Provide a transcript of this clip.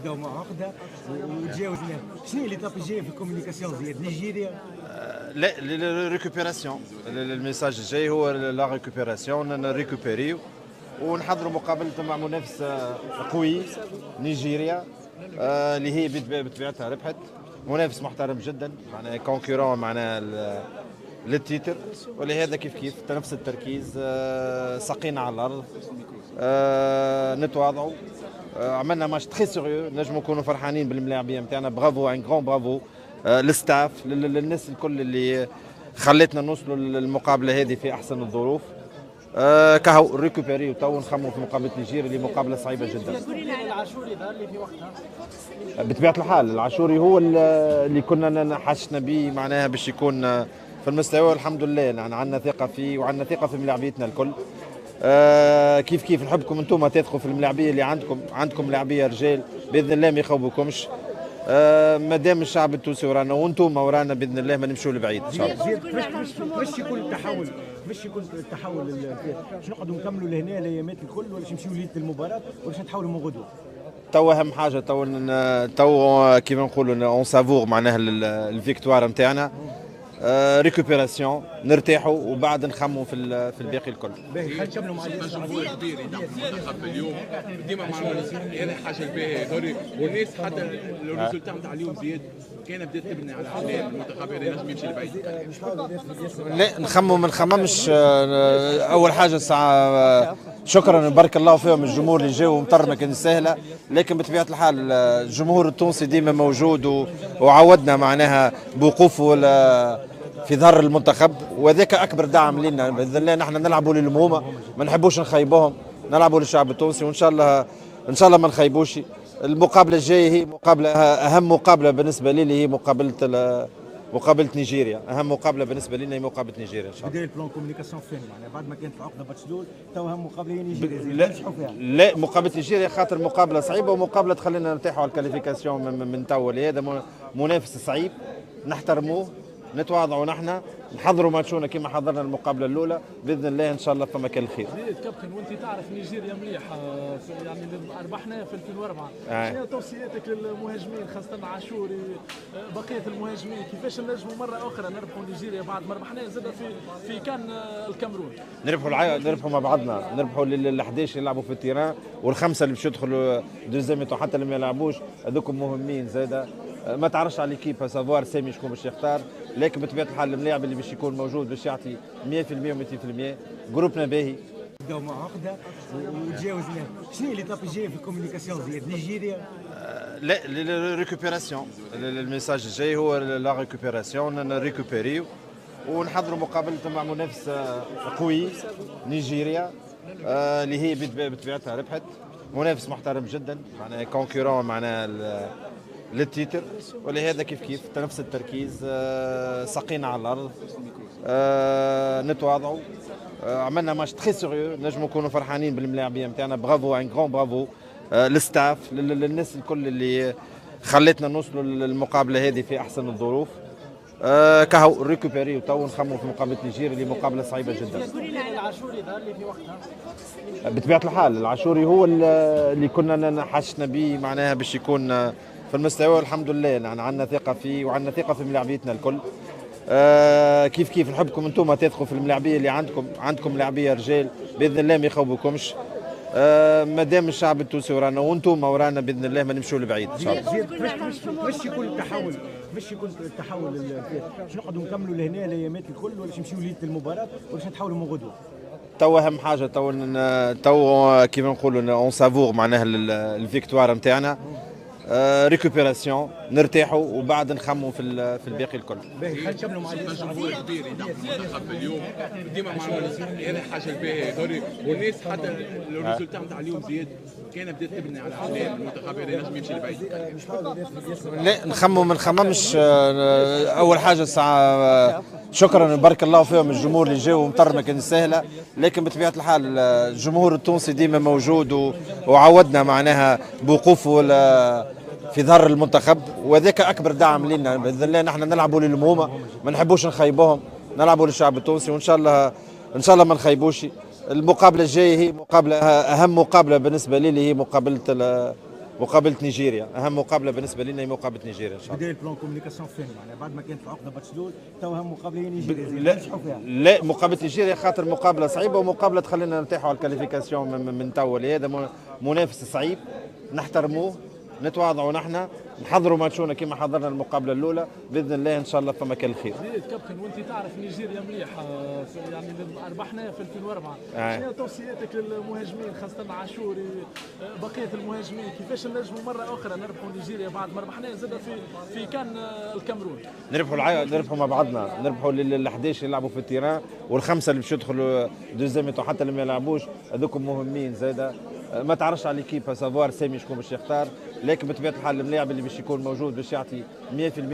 بداو مع عقده وتجاوزنا. شنو هي ليتاب الجايه في الكوميونيكاسيون زياد نيجيريا؟ لا ريكوبيراسيون. الميساج الجاي هو لا ريكوبيراسيون، نريكوبيريو ونحضروا مقابله مع منافس قوي نيجيريا، اللي هي بطبيعتها ربحت، منافس محترم جدا، معناها كونكورون معناها للتيتر، ولهذا كيف نفس التركيز، ساقينا على الارض، نتواضعوا، عملنا ماتش تري سيريو، نجموا نكونوا فرحانين بالملاعبيه نتاعنا. برافو، ان غران برافو للستاف، للناس الكل اللي خلتنا نوصلوا للمقابله هذه في احسن الظروف. كهو ريكوبيري وتو نخموا في مقابله نيجيريا اللي مقابله صعيبه جدا. العاشوري ظهر لي في وقتها بطبيعه الحال العاشوري هو اللي كنا حشنا به معناها باش يكون في المستوى، والحمد لله يعني عندنا ثقه فيه وعندنا ثقه في ملاعبيتنا الكل. كيف نحبكم انتم تثقوا في الملاعبيه اللي عندكم ملاعبيه رجال باذن الله ما يخوبوكمش. ما دام الشعب التونسي ورانا وانتم ورانا باذن الله ما نمشوا لبعيد ان شاء الله. باش يكون التحول، باش نقعدوا نكملوا لهنا الايامات الكل، ولا نمشيو ليله المباراه، ولا نتحولوا من غدوه؟ تو اهم حاجه تو كيما نقولوا اون سافور معناها الفيكتوار نتاعنا، ريكوبيراسيون، نرتاحوا وبعد نخموا في الباقي الكل. خلينا نكملوا مع جمهور كبير يدعم المنتخب اليوم ديما معنا، هذا حاجه الباهيه والناس حتى الريزولتا نتاع اليوم زياد كان بدات تبني على احلام المنتخب هذا ينجم يمشي لبعيد. لا نخموا ما نخممش. اول حاجه ساعه شكرا بارك الله فيهم الجمهور اللي جاوا ومطر ما كان سهله، لكن بطبيعه الحال الجمهور التونسي ديما موجود وعودنا معناها بوقوفه في ظهر المنتخب، وذاك اكبر دعم لنا باذن الله. نحن نلعبوا للمهمه، ما نحبوش نخيبوهم، نلعبوا للشعب التونسي وان شاء الله ما نخيبوش. المقابله الجايه هي مقابله، اهم مقابله بالنسبه لي هي مقابله نيجيريا. اهم مقابله بالنسبه لنا هي مقابله نيجيريا ان شاء الله. بدايه البلان كوميونيكاسيون فين معناها بعد ما كانت العقده باتشلول، تو اهم مقابله هي نيجيريا. لا مقابله نيجيريا خاطر مقابله صعيبه ومقابله تخلينا نرتاحوا على الكاليفيكاسيون من تو. هذا منافس صعيب، نحترموه، نتواضعوا، نحن نحضروا ماتشونا كما حضرنا المقابله الاولى باذن الله ان شاء الله فما كان الخير. كابتن وانت تعرف نيجيريا مليح، يعني ربحناه في 2004. شنو توصياتك للمهاجمين خاصه عاشوري بقيه المهاجمين، كيفاش نجموا مره اخرى نربحوا نيجيريا بعد ما ربحناه زاد في كان الكاميرون؟ نربحوا مع بعضنا، نربحوا ال 11 يلعبوا في التيران والخمسه اللي باش يدخلوا دوزيام حتى اللي ما يلعبوش هذوكم مهمين زاده. ما تعرفش على ليكيب سافوار سامي شكون باش يختار، لكن بطبيعه الحال الملاعب اللي باش يكون موجود باش يعطي 100% و200%. جروبنا باهي بداو مع عقده وتجاوزنا. شنو هي ليتاب الجايه في الكوميونيكاسيون زياد نيجيريا؟ لا ريكوبيراسيون. الميساج الجاي هو لا ريكوبيراسيون، نريكوبيريو ونحضروا مقابله مع منافس قوي نيجيريا، اللي هي بطبيعتها ربحت، منافس محترم جدا، معناها كونكورون معناها للتيتر، ولهذا كيف نفس التركيز، ساقينا على الارض، نتواضعوا، عملنا ماتش تري سيريو، نجموا نكونوا فرحانين بالملاعبيه نتاعنا. برافو، ان غران برافو للستاف، للناس الكل اللي خلتنا نوصلوا للمقابله هذه في احسن الظروف. كهو ريكوبيري وتو نخموا في مقابله نيجيريا اللي مقابله صعيبه جدا. العاشوري ظهر لي في وقتها بطبيعه الحال العاشوري هو اللي كنا حشنا به معناها باش يكون في المستوى، والحمد لله يعني عندنا ثقه فيه وعندنا ثقه في ملاعبيتنا الكل. كيف نحبكم انتم تثقوا في الملاعبيه اللي عندكم ملاعبيه رجال باذن الله ما يخوبوكمش. ما دام الشعب التونسي ورانا وانتم ورانا باذن الله ما نمشوا لبعيد ان شاء الله. باش يكون التحول، باش نقعدوا نكملوا لهنا الايامات الكل، ولا نمشيو ليله المباراه، ولا نتحولوا من غدوه؟ تو اهم حاجه تو كيما نقولوا اون سافور معناها الفيكتوار نتاعنا، ريكوبيراسيون، نرتاحوا وبعد نخموا في الباقي الكل. خلينا نكملوا مع جمهور كبير يدعم المنتخب اليوم ديما معنا، هذا حاجه الباهيه والناس حتى الريزولتا نتاع اليوم زياد كان بدات تبني على احلام المنتخب هذا ينجم يمشي لبعيد. لا نخموا ما نخممش. اول حاجه ساعه شكرا بارك الله فيهم الجمهور اللي جاوا ومطر ما كان سهله، لكن بطبيعه الحال الجمهور التونسي ديما موجود وعودنا معناها بوقوفه في ظهر المنتخب، وذاك اكبر دعم لنا باذن الله. نحن نلعبوا للمهمه، ما نحبوش نخيبوهم، نلعبوا للشعب التونسي وان شاء الله ما نخيبوش. المقابله الجايه هي مقابله، اهم مقابله بالنسبه لي هي مقابله نيجيريا، اهم مقابله بالنسبه لنا هي مقابله نيجيريا ان شاء الله. بدايه البلان كوميونيكاسيون فين معناها بعد ما كانت العقده باتشلول تو اهم مقابله هي نيجيريا لا ننجحوا فيها. لا، مقابله نيجيريا خاطر مقابله صعيبه ومقابله تخلينا نرتاحوا على الكاليفيكاسيون من تو. هذا منافس صعيب نحترموه، نتواضعوا نحن، نحضروا ماتشونا كما حضرنا المقابله الاولى باذن الله ان شاء الله فما كل خير. زيد كابتن، وانت تعرف نيجيريا مليح يعني ربحنا في 2004. شنو توصياتك للمهاجمين خاصه عاشوري بقيه المهاجمين كيفاش نجموا مره اخرى نربحوا نيجيريا بعد ما ربحنا زاد في كان الكاميرون؟ نربحوا مع بعضنا، نربحوا ال 11 اللي يلعبوا في التيران والخمسه اللي باش يدخلوا دوزيام حتى اللي ما يلعبوش هذوكم مهمين زاده. ما تعرفش على ليكيب سافوار سامي شكون باش يختار، لكن بطبيعه الحال الملاعب اللي باش يكون موجود باش يعطي 100%